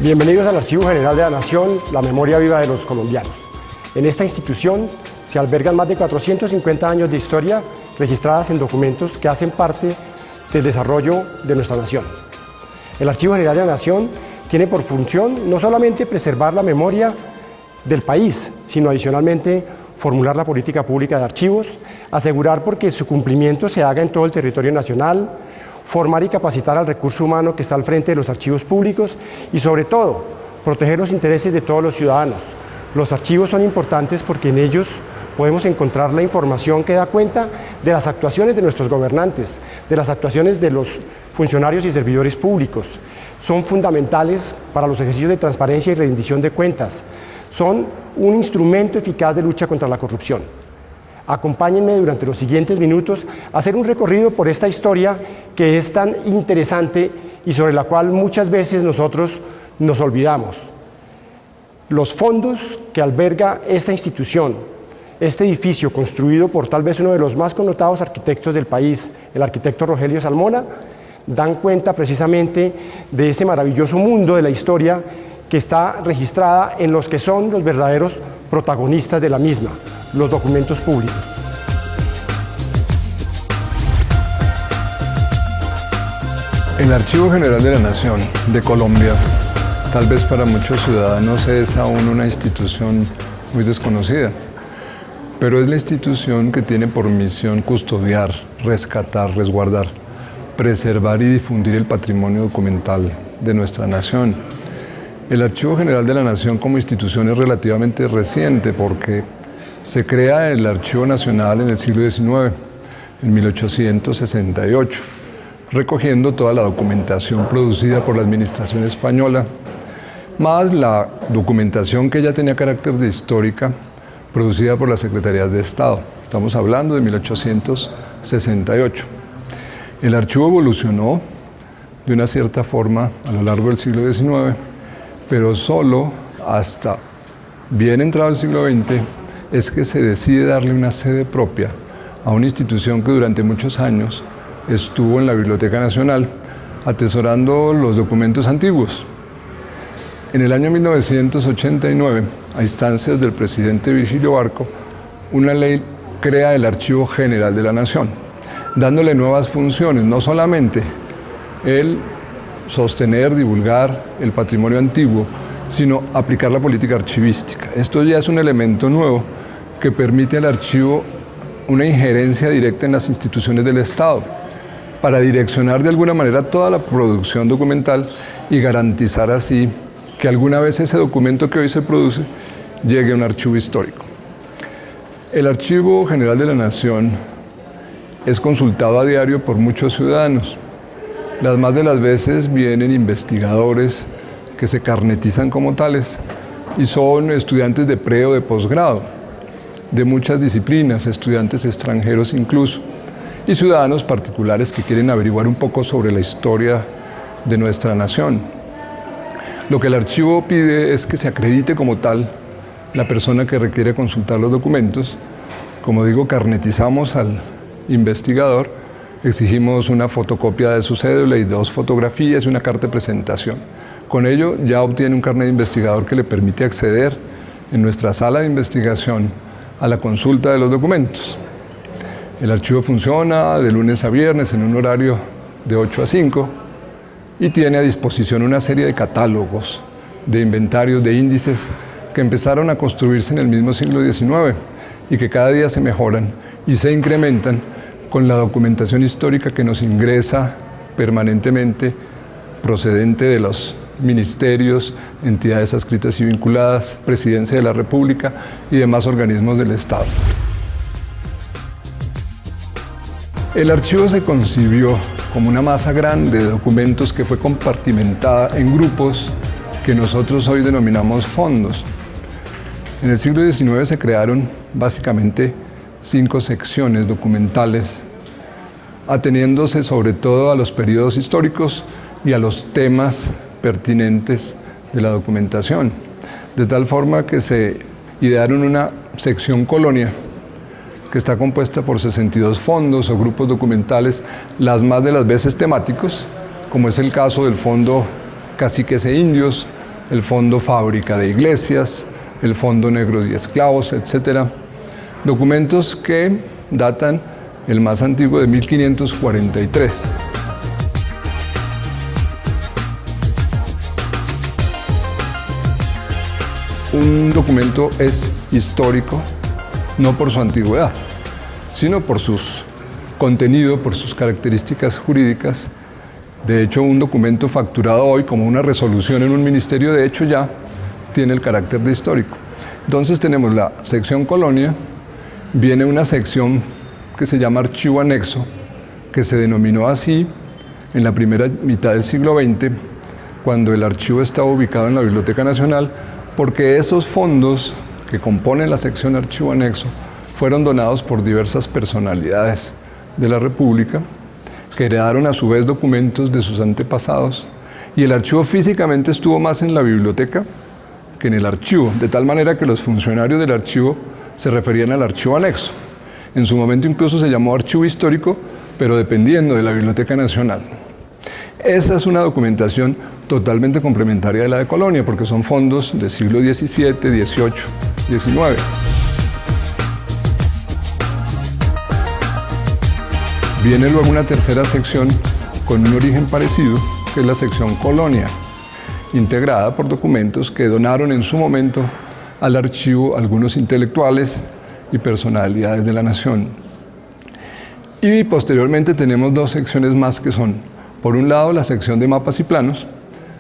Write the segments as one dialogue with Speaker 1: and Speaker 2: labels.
Speaker 1: Bienvenidos al Archivo General de la Nación, la memoria viva de los colombianos. En esta institución se albergan más de 450 años de historia registradas en documentos que hacen parte del desarrollo de nuestra nación. El Archivo General de la Nación tiene por función no solamente preservar la memoria del país, sino adicionalmente formular la política pública de archivos, asegurar porque su cumplimiento se haga en todo el territorio nacional, formar y capacitar al recurso humano que está al frente de los archivos públicos y, sobre todo, proteger los intereses de todos los ciudadanos. Los archivos son importantes porque en ellos podemos encontrar la información que da cuenta de las actuaciones de nuestros gobernantes, de las actuaciones de los funcionarios y servidores públicos. Son fundamentales para los ejercicios de transparencia y rendición de cuentas. Son un instrumento eficaz de lucha contra la corrupción. Acompáñenme durante los siguientes minutos a hacer un recorrido por esta historia que es tan interesante y sobre la cual muchas veces nosotros nos olvidamos. Los fondos que alberga esta institución, este edificio construido por tal vez uno de los más connotados arquitectos del país, el arquitecto Rogelio Salmona, dan cuenta precisamente de ese maravilloso mundo de la historia que está registrada en los que son los verdaderos protagonistas de la misma, los documentos públicos.
Speaker 2: El Archivo General de la Nación de Colombia, tal vez para muchos ciudadanos es aún una institución muy desconocida, pero es la institución que tiene por misión custodiar, rescatar, resguardar, preservar y difundir el patrimonio documental de nuestra nación. El Archivo General de la Nación como institución es relativamente reciente porque se crea el Archivo Nacional en el siglo XIX, en 1868, recogiendo toda la documentación producida por la administración española, más la documentación que ya tenía carácter de histórica, producida por las Secretarías de Estado. Estamos hablando de 1868. El archivo evolucionó de una cierta forma a lo largo del siglo XIX, pero solo hasta bien entrado el siglo XX es que se decide darle una sede propia a una institución que durante muchos años estuvo en la Biblioteca Nacional atesorando los documentos antiguos. En el año 1989, a instancias del presidente Virgilio Barco, una ley crea el Archivo General de la Nación, dándole nuevas funciones, no solamente el sostener, divulgar el patrimonio antiguo, sino aplicar la política archivística. Esto ya es un elemento nuevo que permite al archivo una injerencia directa en las instituciones del Estado para direccionar de alguna manera toda la producción documental y garantizar así que alguna vez ese documento que hoy se produce llegue a un archivo histórico. El Archivo General de la Nación es consultado a diario por muchos ciudadanos. Las más de las veces vienen investigadores que se carnetizan como tales y son estudiantes de pre o de posgrado, de muchas disciplinas, estudiantes extranjeros incluso, y ciudadanos particulares que quieren averiguar un poco sobre la historia de nuestra nación. Lo que el archivo pide es que se acredite como tal la persona que requiere consultar los documentos. Como digo, carnetizamos al investigador, exigimos una fotocopia de su cédula y 2 fotografías y una carta de presentación. Con ello ya obtiene un carnet de investigador que le permite acceder en nuestra sala de investigación a la consulta de los documentos. El archivo funciona de lunes a viernes en un horario de 8 a 5 y tiene a disposición una serie de catálogos, de inventarios, de índices que empezaron a construirse en el mismo siglo XIX y que cada día se mejoran y se incrementan con la documentación histórica que nos ingresa permanentemente procedente de los ministerios, entidades adscritas y vinculadas, Presidencia de la República y demás organismos del Estado. El archivo se concibió como una masa grande de documentos que fue compartimentada en grupos que nosotros hoy denominamos fondos. En el siglo XIX se crearon básicamente 5 secciones documentales, ateniéndose sobre todo a los periodos históricos y a los temas pertinentes de la documentación, de tal forma que se idearon una sección colonia que está compuesta por 62 fondos o grupos documentales, las más de las veces temáticos, como es el caso del Fondo Caciques e Indios, el Fondo Fábrica de Iglesias, el Fondo Negro de Esclavos, etc. Documentos que datan el más antiguo de 1543. Un documento es histórico no por su antigüedad, sino por su contenido, por sus características jurídicas. De hecho, un documento facturado hoy como una resolución en un ministerio, de hecho ya tiene el carácter de histórico. Entonces tenemos la sección Colonia, viene una sección que se llama Archivo Anexo, que se denominó así en la primera mitad del siglo XX, cuando el archivo estaba ubicado en la Biblioteca Nacional, porque esos fondos que componen la sección Archivo Anexo fueron donados por diversas personalidades de la República, que heredaron a su vez documentos de sus antepasados, y el archivo físicamente estuvo más en la biblioteca que en el archivo, de tal manera que los funcionarios del archivo se referían al archivo anexo. En su momento incluso se llamó archivo histórico, pero dependiendo de la Biblioteca Nacional. Esa es una documentación totalmente complementaria de la de Colonia, porque son fondos del siglo XVII, XVIII, XIX. Viene luego una tercera sección con un origen parecido, que es la sección Colonia, integrada por documentos que donaron en su momento al archivo algunos intelectuales y personalidades de la nación. Y posteriormente tenemos dos secciones más que son, por un lado, la sección de mapas y planos,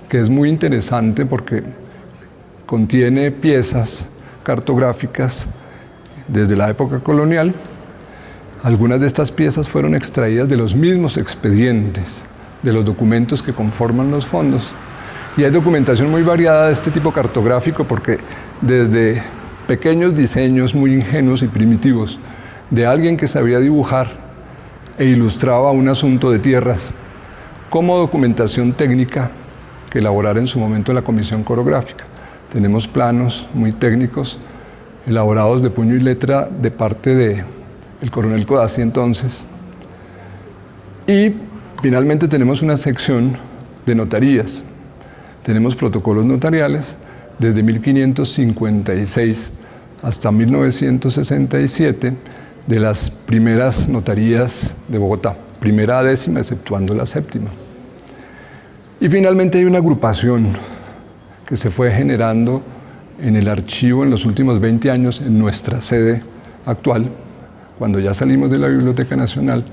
Speaker 2: que es muy interesante porque contiene piezas cartográficas desde la época colonial. Algunas de estas piezas fueron extraídas de los mismos expedientes, de los documentos que conforman los fondos. Y hay documentación muy variada de este tipo cartográfico porque desde pequeños diseños muy ingenuos y primitivos de alguien que sabía dibujar e ilustraba un asunto de tierras, como documentación técnica que elaborara en su momento la Comisión Corográfica. Tenemos planos muy técnicos elaborados de puño y letra de parte del coronel Codazzi entonces. Y finalmente tenemos una sección de notarías. Tenemos protocolos notariales desde 1556 hasta 1967 de las primeras notarías de Bogotá, primera a décima, exceptuando la séptima. Y finalmente hay una agrupación que se fue generando en el archivo en los últimos 20 años en nuestra sede actual, cuando ya salimos de la Biblioteca Nacional,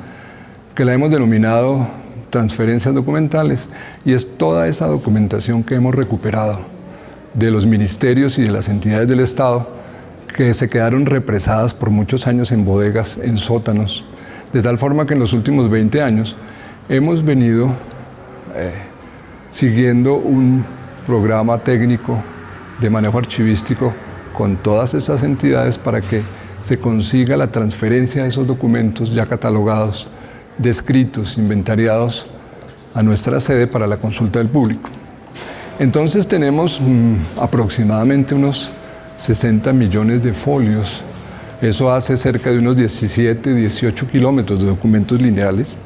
Speaker 2: que la hemos denominado transferencias documentales, y es toda esa documentación que hemos recuperado de los ministerios y de las entidades del Estado que se quedaron represadas por muchos años en bodegas, en sótanos, de tal forma que en los últimos 20 años hemos venido siguiendo un programa técnico de manejo archivístico con todas esas entidades para que se consiga la transferencia de esos documentos ya catalogados, descritos, inventariados a nuestra sede para la consulta del público. Entonces tenemos aproximadamente unos 60 millones de folios. Eso hace cerca de unos 17, 18 kilómetros de documentos lineales.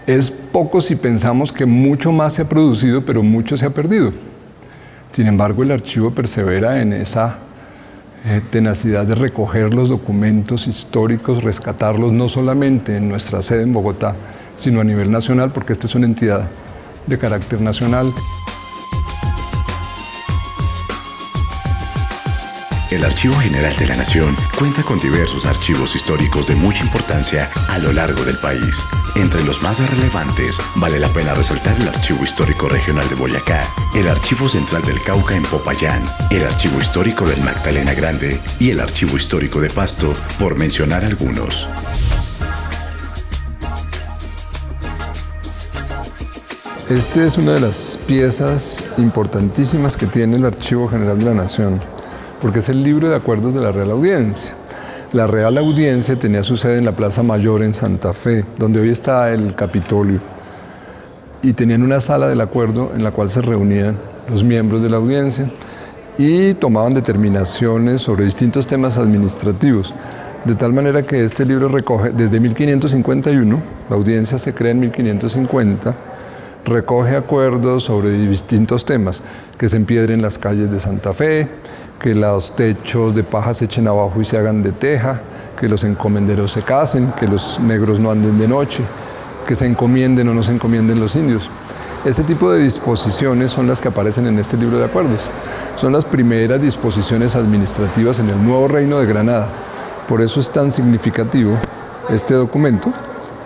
Speaker 2: Es poco si pensamos que mucho más se ha producido, pero mucho se ha perdido. Sin embargo, el archivo persevera en esa tenacidad de recoger los documentos históricos, rescatarlos no solamente en nuestra sede en Bogotá, sino a nivel nacional, porque esta es una entidad de carácter nacional.
Speaker 3: El Archivo General de la Nación cuenta con diversos archivos históricos de mucha importancia a lo largo del país. Entre los más relevantes, vale la pena resaltar el Archivo Histórico Regional de Boyacá, el Archivo Central del Cauca en Popayán, el Archivo Histórico del Magdalena Grande y el Archivo Histórico de Pasto, por mencionar algunos.
Speaker 2: Esta es una de las piezas importantísimas que tiene el Archivo General de la Nación, porque es el libro de acuerdos de la Real Audiencia. La Real Audiencia tenía su sede en la Plaza Mayor en Santa Fe, donde hoy está el Capitolio, y tenían una sala del acuerdo en la cual se reunían los miembros de la audiencia y tomaban determinaciones sobre distintos temas administrativos, de tal manera que este libro recoge desde 1551, la audiencia se crea en 1550, recoge acuerdos sobre distintos temas, que se empiedren las calles de Santa Fe, que los techos de paja se echen abajo y se hagan de teja, que los encomenderos se casen, que los negros no anden de noche, que se encomienden o no se encomienden los indios. Este tipo de disposiciones son las que aparecen en este libro de acuerdos. Son las primeras disposiciones administrativas en el nuevo Reino de Granada. Por eso es tan significativo este documento,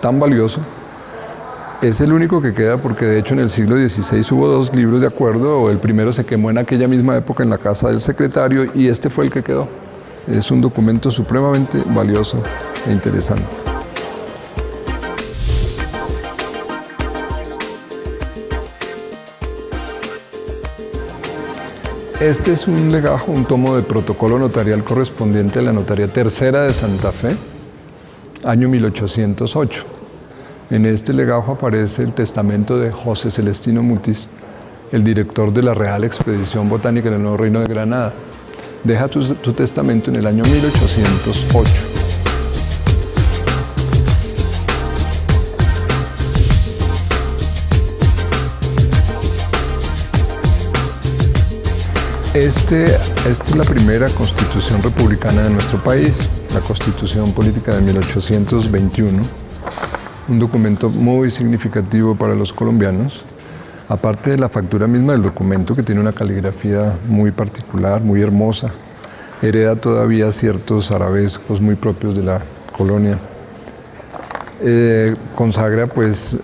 Speaker 2: tan valioso. Es el único que queda porque de hecho en el siglo XVI hubo 2 libros de acuerdo. El primero se quemó en aquella misma época en la casa del secretario y este fue el que quedó. Es un documento supremamente valioso e interesante. Este es un legajo, un tomo de protocolo notarial correspondiente a la Notaría Tercera de Santa Fe, año 1808. En este legajo aparece el testamento de José Celestino Mutis, el director de la Real Expedición Botánica en el Nuevo Reino de Granada. Deja tu testamento en el año 1808. Esta es la primera constitución republicana de nuestro país, la Constitución Política de 1821, un documento muy significativo para los colombianos, aparte de la factura misma del documento, que tiene una caligrafía muy particular, muy hermosa, hereda todavía ciertos arabescos muy propios de la colonia. Consagra pues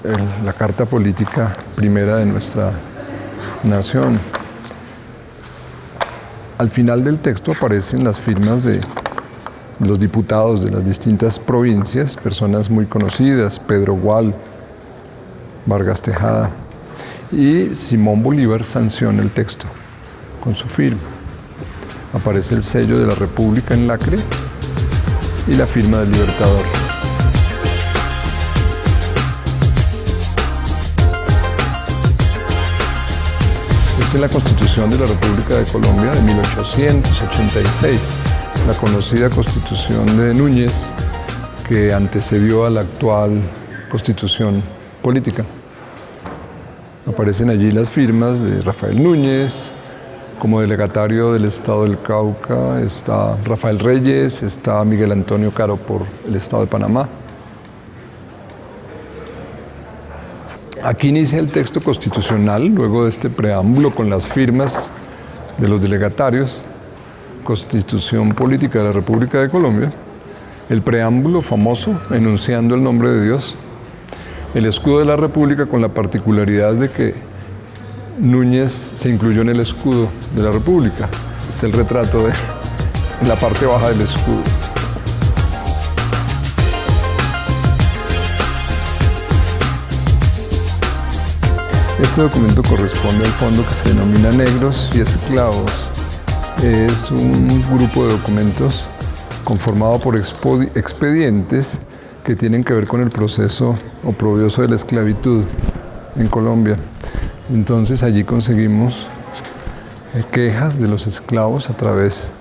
Speaker 2: la Carta Política primera de nuestra nación. Al final del texto aparecen las firmas de los diputados de las distintas provincias, personas muy conocidas, Pedro Gual, Vargas Tejada, y Simón Bolívar sanciona el texto con su firma. Aparece el sello de la República en lacre y la firma del Libertador. Esta es la Constitución de la República de Colombia de 1886, la conocida Constitución de Núñez, que antecedió a la actual Constitución Política. Aparecen allí las firmas de Rafael Núñez. Como delegatario del Estado del Cauca está Rafael Reyes, está Miguel Antonio Caro por el Estado de Panamá. Aquí inicia el texto constitucional, luego de este preámbulo con las firmas de los delegatarios, Constitución Política de la República de Colombia, el preámbulo famoso enunciando el nombre de Dios, el escudo de la República con la particularidad de que Núñez se incluyó en el escudo de la República. Está el retrato en la parte baja del escudo. Este documento corresponde al fondo que se denomina Negros y Esclavos. Es un grupo de documentos conformado por expedientes que tienen que ver con el proceso oprobioso de la esclavitud en Colombia. Entonces allí conseguimos quejas de los esclavos a través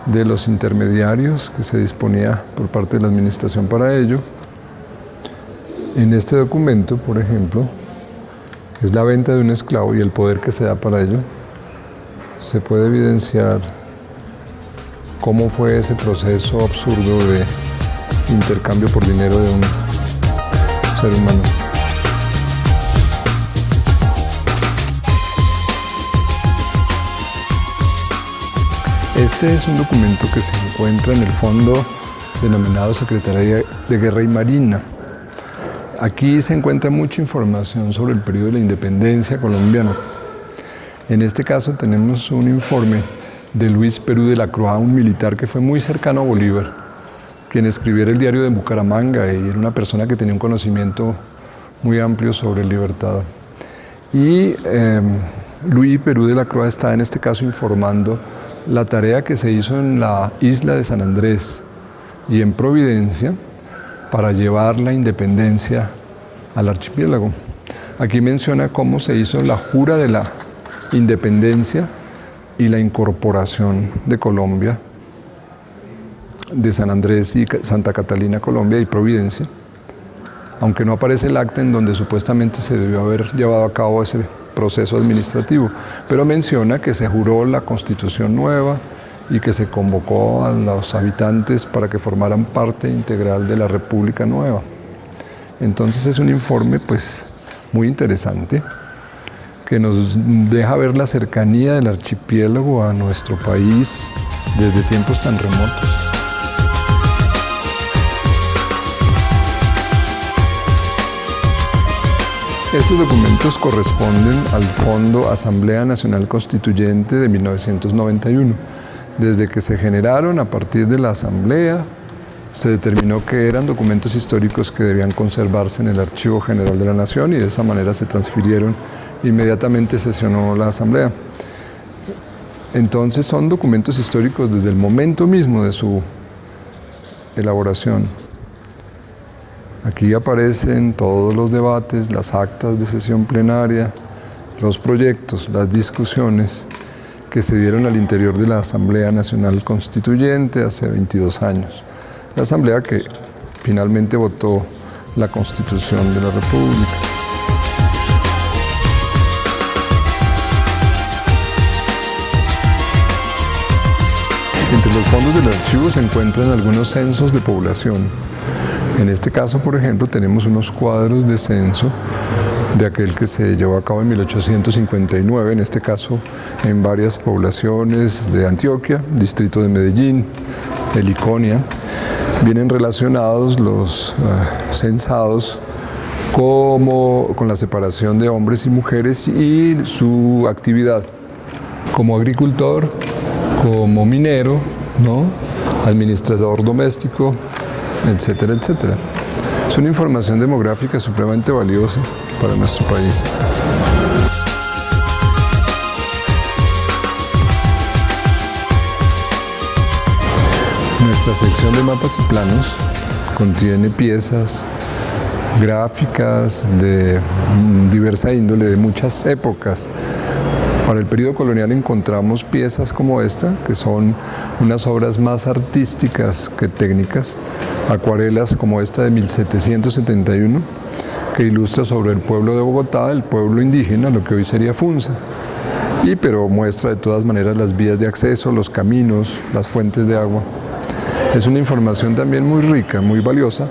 Speaker 2: de los intermediarios que se disponía por parte de la administración para ello. En este documento, por ejemplo, es la venta de un esclavo y el poder que se da para ello. Se puede evidenciar cómo fue ese proceso absurdo de intercambio por dinero de un ser humano. Este es un documento que se encuentra en el fondo denominado Secretaría de Guerra y Marina. Aquí se encuentra mucha información sobre el periodo de la independencia colombiana. En este caso tenemos un informe de Luis Perú de la Croix, un militar que fue muy cercano a Bolívar, quien escribiera el diario de Bucaramanga y era una persona que tenía un conocimiento muy amplio sobre el Libertador. Y Luis Perú de la Croix está en este caso informando la tarea que se hizo en la isla de San Andrés y en Providencia para llevar la independencia al archipiélago. Aquí menciona cómo se hizo la jura de la independencia y la incorporación de Colombia, de San Andrés y Santa Catalina, Colombia y Providencia, aunque no aparece el acta en donde supuestamente se debió haber llevado a cabo ese proceso administrativo, pero menciona que se juró la Constitución nueva y que se convocó a los habitantes para que formaran parte integral de la República Nueva. Entonces es un informe pues muy interesante que nos deja ver la cercanía del archipiélago a nuestro país desde tiempos tan remotos. Estos documentos corresponden al Fondo Asamblea Nacional Constituyente de 1991. Desde que se generaron a partir de la Asamblea, se determinó que eran documentos históricos que debían conservarse en el Archivo General de la Nación y de esa manera se transfirieron. Inmediatamente sesionó la Asamblea. Entonces son documentos históricos desde el momento mismo de su elaboración. Aquí aparecen todos los debates, las actas de sesión plenaria, los proyectos, las discusiones que se dieron al interior de la Asamblea Nacional Constituyente hace 22 años. La Asamblea que finalmente votó la Constitución de la República. Entre los fondos del archivo se encuentran algunos censos de población. En este caso, por ejemplo, tenemos unos cuadros de censo de aquel que se llevó a cabo en 1859, en este caso en varias poblaciones de Antioquia, distrito de Medellín, Heliconia. Vienen relacionados los censados con la separación de hombres y mujeres y su actividad como agricultor, como minero, ¿no?, administrador doméstico, etcétera, etcétera. Es una información demográfica supremamente valiosa para nuestro país. Nuestra sección de mapas y planos contiene piezas gráficas de diversa índole, de muchas épocas. Para el periodo colonial encontramos piezas como esta, que son unas obras más artísticas que técnicas, acuarelas como esta de 1771, que ilustra sobre el pueblo de Bogotá, el pueblo indígena, lo que hoy sería Funza, pero muestra de todas maneras las vías de acceso, los caminos, las fuentes de agua. Es una información también muy rica, muy valiosa,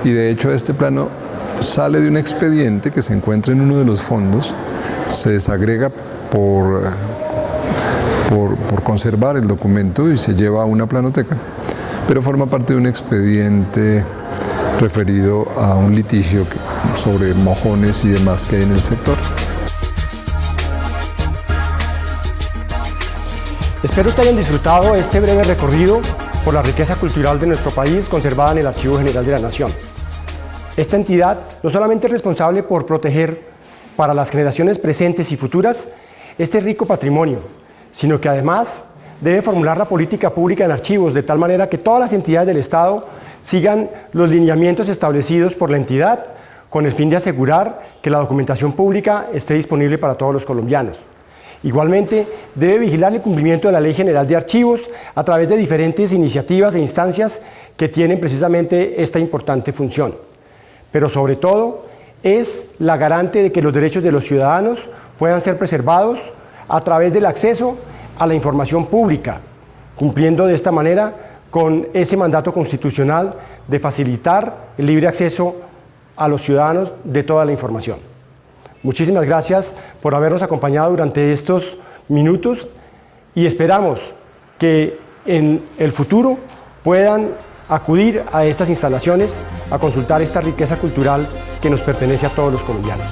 Speaker 2: y de hecho este plano sale de un expediente que se encuentra en uno de los fondos, se desagrega por conservar el documento y se lleva a una planoteca, pero forma parte de un expediente referido a un litigio sobre mojones y demás que hay en el sector.
Speaker 1: Espero que hayan disfrutado este breve recorrido por la riqueza cultural de nuestro país conservada en el Archivo General de la Nación. Esta entidad no solamente es responsable por proteger para las generaciones presentes y futuras este rico patrimonio, sino que además debe formular la política pública en archivos de tal manera que todas las entidades del Estado sigan los lineamientos establecidos por la entidad con el fin de asegurar que la documentación pública esté disponible para todos los colombianos. Igualmente, debe vigilar el cumplimiento de la Ley General de Archivos a través de diferentes iniciativas e instancias que tienen precisamente esta importante función. Pero sobre todo, es la garante de que los derechos de los ciudadanos puedan ser preservados a través del acceso a la información pública, cumpliendo de esta manera con ese mandato constitucional de facilitar el libre acceso a los ciudadanos de toda la información. Muchísimas gracias por habernos acompañado durante estos minutos y esperamos que en el futuro puedan acudir a estas instalaciones a consultar esta riqueza cultural que nos pertenece a todos los colombianos.